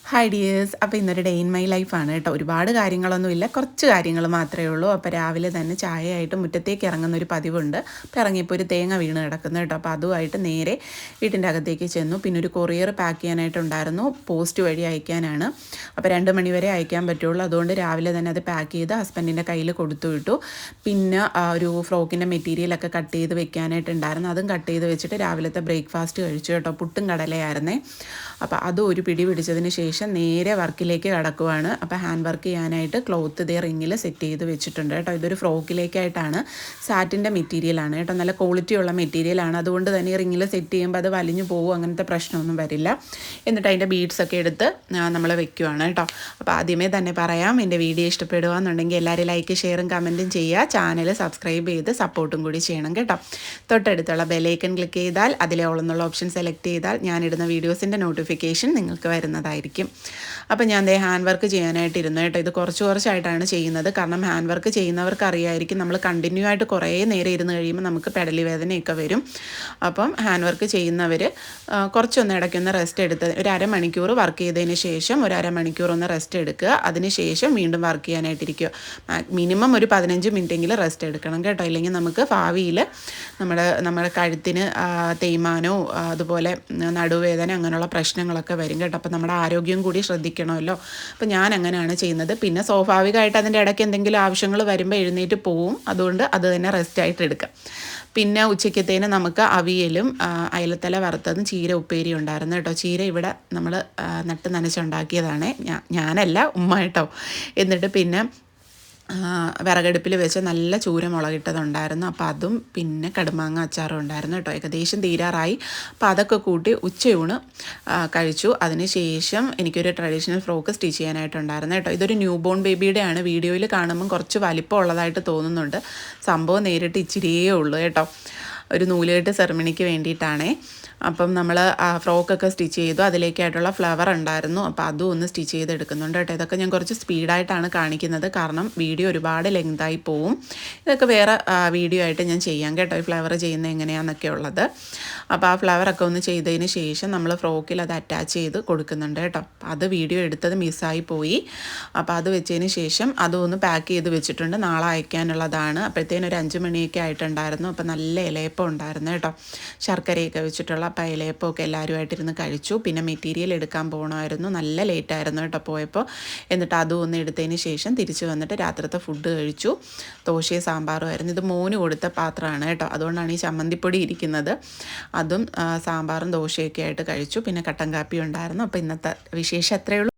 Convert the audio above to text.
Hi dears. അപ്പോൾ ഇന്നൊരു day in my ലൈഫാണ് കേട്ടോ. ഒരുപാട് കാര്യങ്ങളൊന്നുമില്ല, കുറച്ച് കാര്യങ്ങൾ മാത്രമേ ഉള്ളൂ. അപ്പോൾ രാവിലെ തന്നെ ചായയായിട്ട് മുറ്റത്തേക്ക് ഇറങ്ങുന്നൊരു പതിവുണ്ട്. അപ്പോൾ ഇറങ്ങിയപ്പോൾ ഒരു തേങ്ങ വീണ് കിടക്കുന്നു കേട്ടോ. അപ്പോൾ അതുമായിട്ട് നേരെ വീട്ടിൻ്റെ അകത്തേക്ക് ചെന്നു. പിന്നെ ഒരു കൊറിയർ പാക്ക് ചെയ്യാനായിട്ടുണ്ടായിരുന്നു, പോസ്റ്റ് വഴി അയക്കാനാണ്. അപ്പോൾ 2 മണി വരെ അയക്കാൻ പറ്റുള്ളൂ. അതുകൊണ്ട് രാവിലെ തന്നെ അത് പാക്ക് ചെയ്ത് ഹസ്ബൻഡിൻ്റെ കയ്യിൽ കൊടുത്തു വിട്ടു. പിന്നെ ഒരു ഫ്രോക്കിൻ്റെ മെറ്റീരിയലൊക്കെ കട്ട് ചെയ്ത് വെക്കാനായിട്ടുണ്ടായിരുന്നു, അതും കട്ട് ചെയ്ത് വെച്ചിട്ട് രാവിലത്തെ ബ്രേക്ക്ഫാസ്റ്റ് കഴിച്ചു കേട്ടോ. പുട്ടും കടലയായിരുന്നേ. അപ്പോൾ അതും ഒരു പിടി പിടിച്ചതിന് ശേഷം നേരെ വർക്കിലേക്ക് കടക്കുവാണ്. അപ്പോൾ ഹാൻഡ് വർക്ക് ചെയ്യാനായിട്ട് ക്ലോത്ത് ഇതേ റിങ്ങിൽ സെറ്റ് ചെയ്ത് വെച്ചിട്ടുണ്ട് കേട്ടോ. ഇതൊരു ഫ്രോക്കിലേക്കായിട്ടാണ്, സാറ്റിൻ്റെ മെറ്റീരിയലാണ് കേട്ടോ. നല്ല ക്വാളിറ്റിയുള്ള മെറ്റീരിയലാണ്. അതുകൊണ്ട് തന്നെ ഈ റിങ്ങിൽ സെറ്റ് ചെയ്യുമ്പോൾ അത് വലിഞ്ഞു പോകും, അങ്ങനത്തെ പ്രശ്നമൊന്നും വരില്ല. എന്നിട്ട് അതിൻ്റെ ബീഡ്സൊക്കെ എടുത്ത് നമ്മൾ വെക്കുവാണ് കേട്ടോ. അപ്പോൾ ആദ്യമേ തന്നെ പറയാം, എൻ്റെ വീഡിയോ ഇഷ്ടപ്പെടുകയെന്നുണ്ടെങ്കിൽ എല്ലാവരും ലൈക്ക് ഷെയറും കമൻറ്റും ചെയ്യുക. ചാനൽ സബ്സ്ക്രൈബ് ചെയ്ത് സപ്പോർട്ടും കൂടി ചെയ്യണം കേട്ടോ. തൊട്ടടുത്തുള്ള ബെല്ലൈക്കൺ ക്ലിക്ക് ചെയ്താൽ അതിലെ ഓൾ എന്നുള്ള ഓപ്ഷൻ സെലക്ട് ചെയ്താൽ ഞാനിടുന്ന വീഡിയോസിൻ്റെ നോട്ടിഫിക്കേഷൻ നിങ്ങൾക്ക് വരുന്നതായിരിക്കും. അപ്പോൾ ഞാൻ ഹാൻഡ് വർക്ക് ചെയ്യാനായിട്ടിരുന്നു കേട്ടോ. ഇത് കുറച്ചായിട്ടാണ് ചെയ്യുന്നത്. കാരണം ഹാൻഡ് വർക്ക് ചെയ്യുന്നവർക്ക് അറിയായിരിക്കും, നമ്മൾ കണ്ടിന്യൂ ആയിട്ട് കുറേ നേരം ഇരുന്ന് കഴിയുമ്പോൾ നമുക്ക് പെടലി വേദനയൊക്കെ വരും. അപ്പം ഹാൻഡ് വർക്ക് ചെയ്യുന്നവർ കുറച്ചൊന്ന് ഇടയ്ക്കൊന്ന് റെസ്റ്റ് എടുത്ത് ഒരു അരമണിക്കൂർ വർക്ക് ചെയ്തതിന് ശേഷം ഒരു അരമണിക്കൂർ ഒന്ന് റെസ്റ്റ് എടുക്കുക. അതിന് ശേഷം വീണ്ടും വർക്ക് ചെയ്യാനായിട്ടിരിക്കുക. മിനിമം ഒരു 15 മിനിറ്റെങ്കിലും റെസ്റ്റ് എടുക്കണം കേട്ടോ. ഇല്ലെങ്കിൽ നമുക്ക് ഭാവിയിൽ നമ്മുടെ കഴുത്തിന് തേയ്മാനോ അതുപോലെ നടുവേദന അങ്ങനെയുള്ള പ്രശ്നങ്ങളൊക്കെ വരും കേട്ടോ. അപ്പോൾ നമ്മുടെ ആരോഗ്യം കൂടി ശ്രദ്ധിക്കണമല്ലോ. അപ്പോൾ ഞാൻ അങ്ങനെയാണ് ചെയ്യുന്നത്. പിന്നെ സ്വാഭാവികമായിട്ട് അതിൻ്റെ ഇടയ്ക്ക് എന്തെങ്കിലും ആവശ്യങ്ങൾ വരുമ്പോൾ എഴുന്നേറ്റ് പോവും. അതുകൊണ്ട് അത് തന്നെ റെസ്റ്റായിട്ട് എടുക്കാം. പിന്നെ ഉച്ചയ്ക്കത്തേന് നമുക്ക് അവിയലും അയലത്തല വറുത്തതും ചീര ഉപ്പേരി ഉണ്ടായിരുന്നു കേട്ടോ. ചീര ഇവിടെ നമ്മൾ നട്ട് നനച്ചുണ്ടാക്കിയതാണ്, ഞാനല്ല, ഉമ്മ കേട്ടോ. എന്നിട്ട് പിന്നെ വിറകടുപ്പിൽ വെച്ച് നല്ല ചൂര മുളകിട്ടതുണ്ടായിരുന്നു. അപ്പോൾ അതും പിന്നെ കടുമാങ്ങ അച്ചാറും ഉണ്ടായിരുന്നു കേട്ടോ. ഏകദേശം തീരാറായി. അപ്പോൾ അതൊക്കെ കൂട്ടി ഉച്ചയൂണ് കഴിച്ചു. അതിന് ശേഷം എനിക്കൊരു ട്രഡീഷണൽ ഫ്രോക്ക് സ്റ്റിച്ച് ചെയ്യാനായിട്ടുണ്ടായിരുന്നു കേട്ടോ. ഇതൊരു ന്യൂ ബോൺ ബേബിയുടെയാണ്. വീഡിയോയിൽ കാണുമ്പം കുറച്ച് വലിപ്പം ഉള്ളതായിട്ട് തോന്നുന്നുണ്ട്. സംഭവം നേരിട്ട് ഇച്ചിരിയേ ഉള്ളൂ കേട്ടോ. ഒരു നൂലുകെട്ട് സെറമണിക്ക് വേണ്ടിയിട്ടാണേ. അപ്പം നമ്മൾ ഫ്രോക്കൊക്കെ സ്റ്റിച്ച് ചെയ്തു. അതിലേക്കായിട്ടുള്ള ഫ്ലവർ ഉണ്ടായിരുന്നു. അപ്പോൾ അതും ഒന്ന് സ്റ്റിച്ച് ചെയ്തെടുക്കുന്നുണ്ട് കേട്ടോ. ഇതൊക്കെ ഞാൻ കുറച്ച് സ്പീഡായിട്ടാണ് കാണിക്കുന്നത്, കാരണം വീഡിയോ ഒരുപാട് ലെങ്തായി പോവും. ഇതൊക്കെ വേറെ വീഡിയോ ആയിട്ട് ഞാൻ ചെയ്യാം കേട്ടോ, ഈ ഫ്ലവർ ചെയ്യുന്നത് എങ്ങനെയാണെന്നൊക്കെ ഉള്ളത്. അപ്പോൾ ആ ഫ്ലവറൊക്കെ ഒന്ന് ചെയ്തതിന് ശേഷം നമ്മൾ ഫ്രോക്കിൽ അത് അറ്റാച്ച് ചെയ്ത് കൊടുക്കുന്നുണ്ട് കേട്ടോ. അത് വീഡിയോ എടുത്തത് മിസ്സായി പോയി. അപ്പോൾ അത് വെച്ചതിന് ശേഷം അതും ഒന്ന് പാക്ക് ചെയ്ത് വെച്ചിട്ടുണ്ട്, നാളെ അയക്കാനുള്ളതാണ്. അപ്പോഴത്തേനും ഒരു 5 മണിയൊക്കെ ആയിട്ടുണ്ടായിരുന്നു. അപ്പോൾ നല്ല ഇലയപ്പം ഉണ്ടായിരുന്നു കേട്ടോ, ശർക്കരയൊക്കെ വെച്ചിട്ടുള്ള. അപ്പോൾ ഇലയപ്പമൊക്കെ എല്ലാവരുമായിട്ടിരുന്ന് കഴിച്ചു. പിന്നെ മെറ്റീരിയൽ എടുക്കാൻ പോകണമായിരുന്നു, നല്ല ലേറ്റായിരുന്നു കേട്ടോ പോയപ്പോൾ. എന്നിട്ട് അതും ഒന്ന് എടുത്തതിന് ശേഷം തിരിച്ച് വന്നിട്ട് രാത്രിത്തെ ഫുഡ് കഴിച്ചു. ദോശയും സാമ്പാറും ആയിരുന്നു. ഇത് മോന് കൊടുത്ത പാത്രമാണ് കേട്ടോ, അതുകൊണ്ടാണ് ഈ ചമ്മന്തിപ്പൊടി ഇരിക്കുന്നത്. അതും സാമ്പാറും ദോശയൊക്കെ ആയിട്ട് കഴിച്ചു. പിന്നെ കട്ടൻ കാപ്പി ഉണ്ടായിരുന്നു. അപ്പോൾ ഇന്നത്തെ വിശേഷം അത്രയേ ഉള്ളൂ.